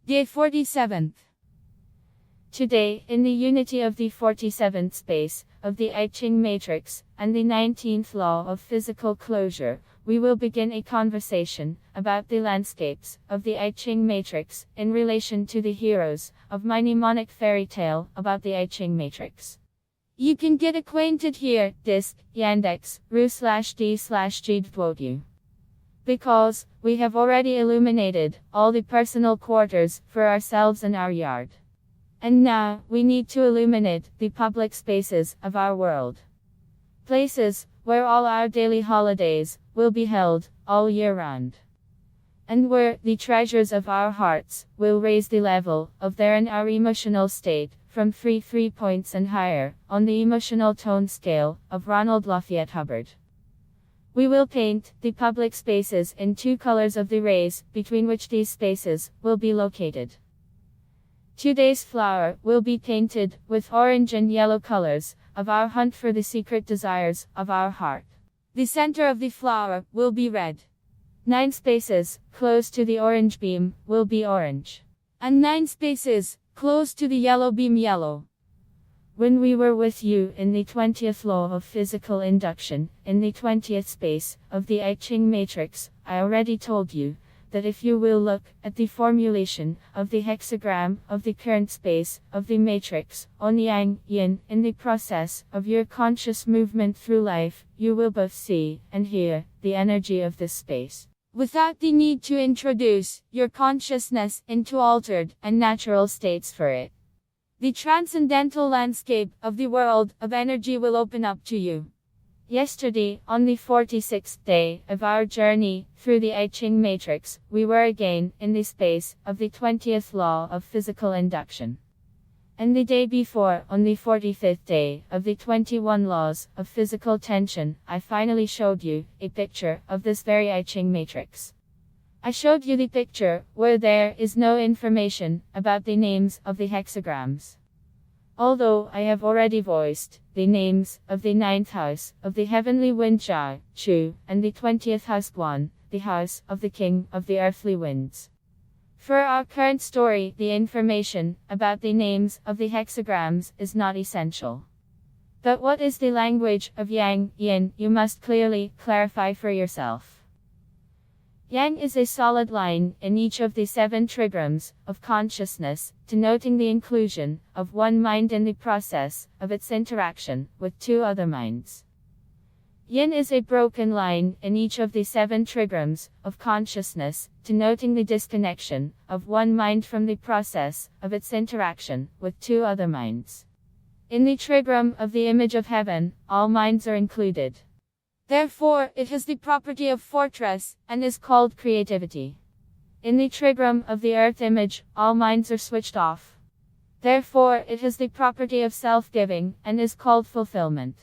Day 47th. Today, in the unity of the 47th space, of the I Ching matrix, and the 19th law of physical closure, we will begin a conversation about the landscapes of the I Ching matrix in relation to the heroes of my mnemonic fairy tale about the I Ching matrix. You can get acquainted here, disc, yandex, ru/d/g. Because we have already illuminated all the personal quarters for ourselves and our yard. And now, we need to illuminate the public spaces of our world. Places where all our daily holidays will be held all year round. And where the treasures of our hearts will raise the level of their and our emotional state from 3 points and higher on the emotional tone scale of Ronald Lafayette Hubbard. We will paint the public spaces in 2 colors of the rays between which these spaces will be located. Today's flower will be painted with orange and yellow colors of our hunt for the secret desires of our heart. The center of the flower will be red. 9 spaces close to the orange beam will be orange. And 9 spaces close to the yellow beam yellow. When we were with you in the 20th law of physical induction, in the 20th space of the I Ching matrix, I already told you that if you will look at the formulation of the hexagram of the current space of the matrix on yang-yin in the process of your conscious movement through life, you will both see and hear the energy of this space, without the need to introduce your consciousness into altered and natural states for it. The transcendental landscape of the world of energy will open up to you. Yesterday, on the 46th day of our journey through the I Ching matrix, we were again in the space of the 20th law of physical induction. And the day before, on the 45th day of the 21 laws of physical tension, I finally showed you a picture of this very I Ching matrix. I showed you the picture where there is no information about the names of the hexagrams. Although I have already voiced the names of the 9th house of the heavenly wind Jia, Chu, and the 20th house Guan, the house of the king of the earthly winds. For our current story, the information about the names of the hexagrams is not essential. But what is the language of yang-yin, you must clearly clarify for yourself. Yang is a solid line in each of the 7 trigrams of consciousness, denoting the inclusion of one mind in the process of its interaction with 2 other minds. Yin is a broken line in each of the 7 trigrams of consciousness, denoting the disconnection of one mind from the process of its interaction with 2 other minds. In the trigram of the image of heaven, all minds are included. Therefore, it has the property of fortress, and is called creativity. In the trigram of the earth image, all minds are switched off. Therefore, it has the property of self-giving, and is called fulfillment.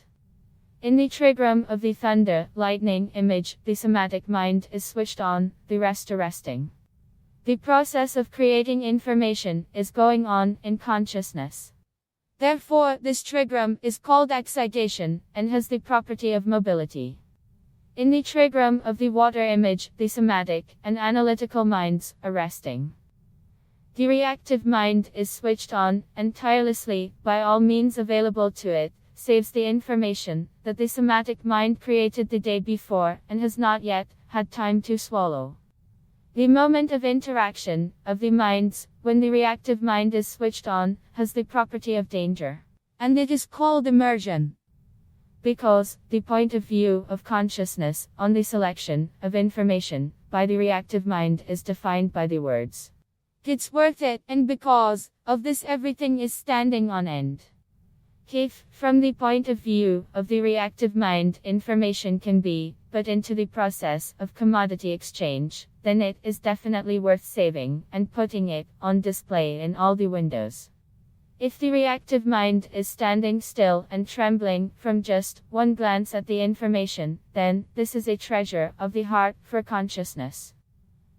In the trigram of the thunder, lightning image, the somatic mind is switched on, the rest are resting. The process of creating information is going on in consciousness. Therefore, this trigram is called excitation, and has the property of mobility. In the trigram of the water image, the somatic and analytical minds are resting. The reactive mind is switched on, and tirelessly, by all means available to it, saves the information that the somatic mind created the day before, and has not yet had time to swallow. The moment of interaction of the minds, when the reactive mind is switched on, has the property of danger. And it is called immersion. Because the point of view of consciousness on the selection of information by the reactive mind is defined by the words, "It's worth it," and because of this everything is standing on end. If, from the point of view of the reactive mind, information can be put into the process of commodity exchange, then it is definitely worth saving and putting it on display in all the windows. If the reactive mind is standing still and trembling from just one glance at the information, then this is a treasure of the heart for consciousness.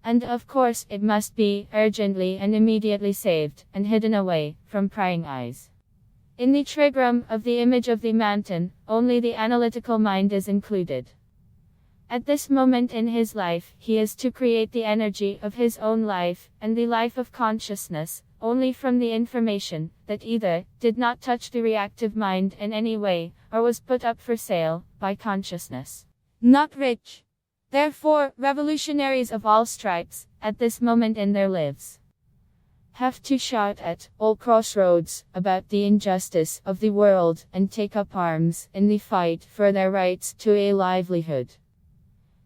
And of course it must be urgently and immediately saved and hidden away from prying eyes. In the trigram of the image of the mountain, only the analytical mind is included. At this moment in his life, he is to create the energy of his own life, and the life of consciousness, only from the information that either did not touch the reactive mind in any way, or was put up for sale by consciousness. Not rich. Therefore, revolutionaries of all stripes, at this moment in their lives, have to shout at all crossroads about the injustice of the world and take up arms in the fight for their rights to a livelihood.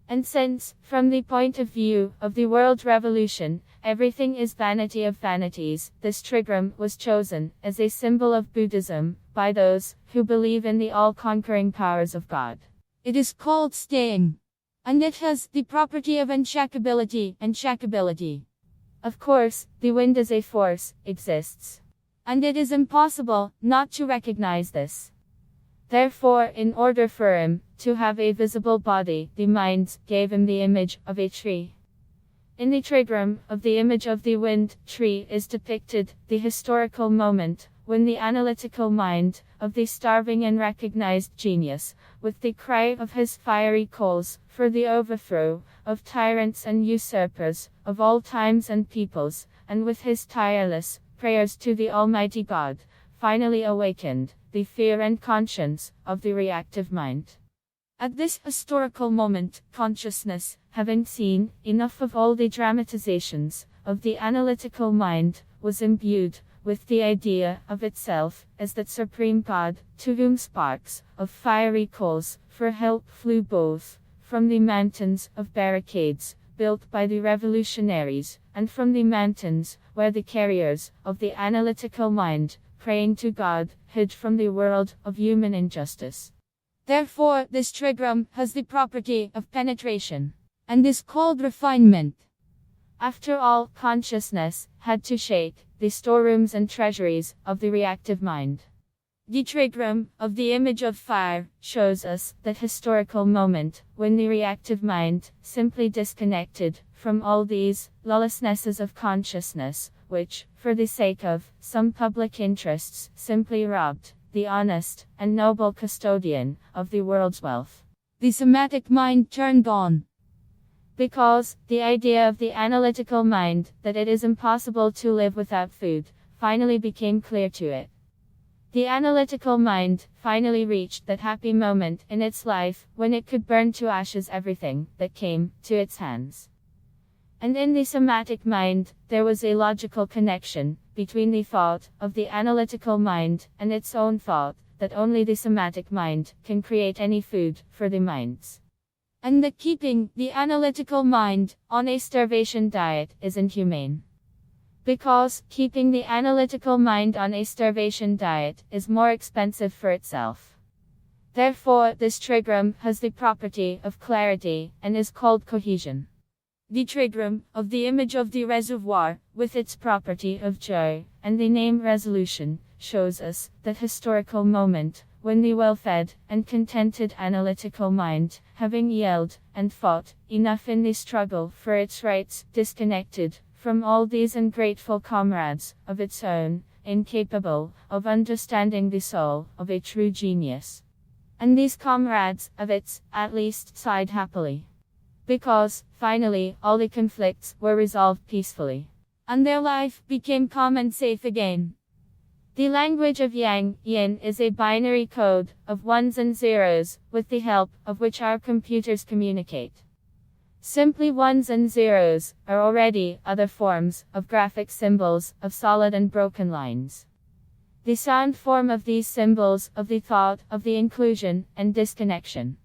And since, from the point of view of the world revolution, everything is vanity of vanities, this trigram was chosen as a symbol of Buddhism by those who believe in the all-conquering powers of God. It is called staying, and it has the property of unshakability. Of course, the wind as a force exists, and it is impossible not to recognize this. Therefore, in order for him to have a visible body, the minds gave him the image of a tree. In the trigram of the image of the wind tree is depicted the historical moment when the analytical mind of the starving and recognized genius, with the cry of his fiery coals for the overthrow of tyrants and usurpers of all times and peoples, and with his tireless prayers to the Almighty God, finally awakened the fear and conscience of the reactive mind. At this historical moment, consciousness, having seen enough of all the dramatizations of the analytical mind, was imbued with the idea of itself as that supreme God, to whom sparks of fiery coals for help flew both from the mountains of barricades built by the revolutionaries, and from the mountains where the carriers of the analytical mind, praying to God, hid from the world of human injustice. Therefore, this trigram has the property of penetration, and is called refinement. After all, consciousness had to shake the storerooms and treasuries of the reactive mind. The trigram of the image of fire shows us that historical moment when the reactive mind simply disconnected from all these lawlessnesses of consciousness, which, for the sake of some public interests, simply robbed the honest and noble custodian of the world's wealth. The somatic mind turned on, because the idea of the analytical mind that it is impossible to live without food finally became clear to it. The analytical mind finally reached that happy moment in its life when it could burn to ashes everything that came to its hands. And in the somatic mind, there was a logical connection between the thought of the analytical mind and its own thought that only the somatic mind can create any food for the minds. And that keeping the analytical mind on a starvation diet is inhumane. Because keeping the analytical mind on a starvation diet is more expensive for itself. Therefore, this trigram has the property of clarity and is called cohesion. The trigram of the image of the reservoir, with its property of joy, and the name resolution, shows us that historical moment when the well-fed and contented analytical mind, having yelled and fought enough in the struggle for its rights, disconnected from all these ungrateful comrades of its own, incapable of understanding the soul of a true genius. And these comrades of its, at least, sighed happily. Because, finally, all the conflicts were resolved peacefully. And their life became calm and safe again. The language of yang-yin is a binary code of ones and zeros, with the help of which our computers communicate. Simply ones and zeros are already other forms of graphic symbols of solid and broken lines. The sound form of these symbols of the thought of the inclusion and disconnection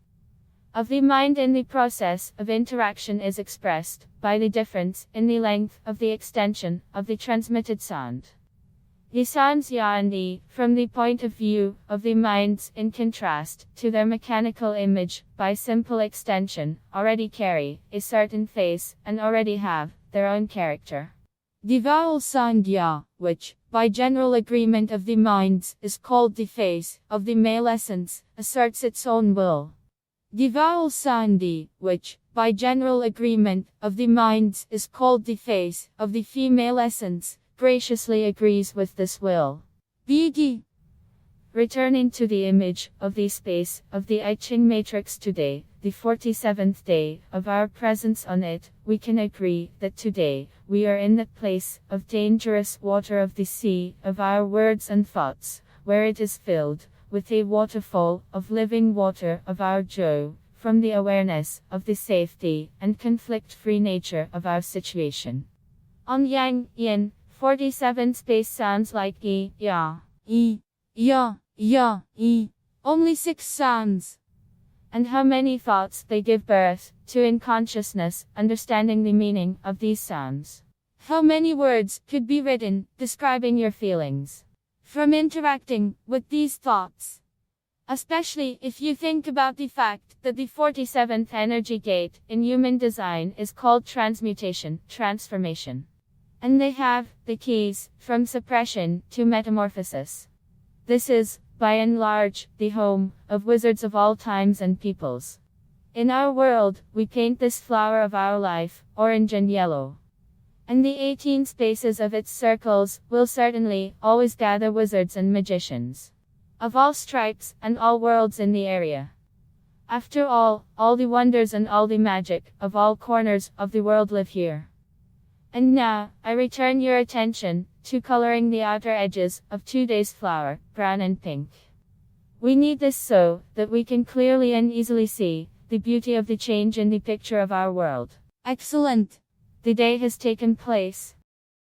of the mind in the process of interaction is expressed by the difference in the length of the extension of the transmitted sound. The sounds ya and yi, from the point of view of the minds in contrast to their mechanical image, by simple extension, already carry a certain face and already have their own character. The vowel sound ya, which, by general agreement of the minds, is called the face of the male essence, asserts its own will. The vowel sound di, which, by general agreement of the minds, is called the face of the female essence, graciously agrees with this will. Returning to the image of the space of the I Ching matrix today, the 47th day of our presence on it, we can agree that today, we are in the place of dangerous water of the sea, of our words and thoughts, where it is filled with a waterfall of living water of our joy, from the awareness of the safety and conflict-free nature of our situation. On yang-yin, 47 space sounds like e, ya, e. Only 6 sounds. And how many thoughts they give birth to in consciousness, understanding the meaning of these sounds. How many words could be written, describing your feelings from interacting with these thoughts. Especially if you think about the fact that the 47th energy gate in human design is called transmutation, transformation. And they have the keys from suppression to metamorphosis. This is, by and large, the home of wizards of all times and peoples. In our world, we paint this flower of our life, orange and yellow. And the 18 spaces of its circles will certainly always gather wizards and magicians of all stripes and all worlds in the area. After all the wonders and all the magic of all corners of the world live here. And now, I return your attention to coloring the outer edges of today's flower, brown and pink. We need this so that we can clearly and easily see the beauty of the change in the picture of our world. Excellent! The day has taken place.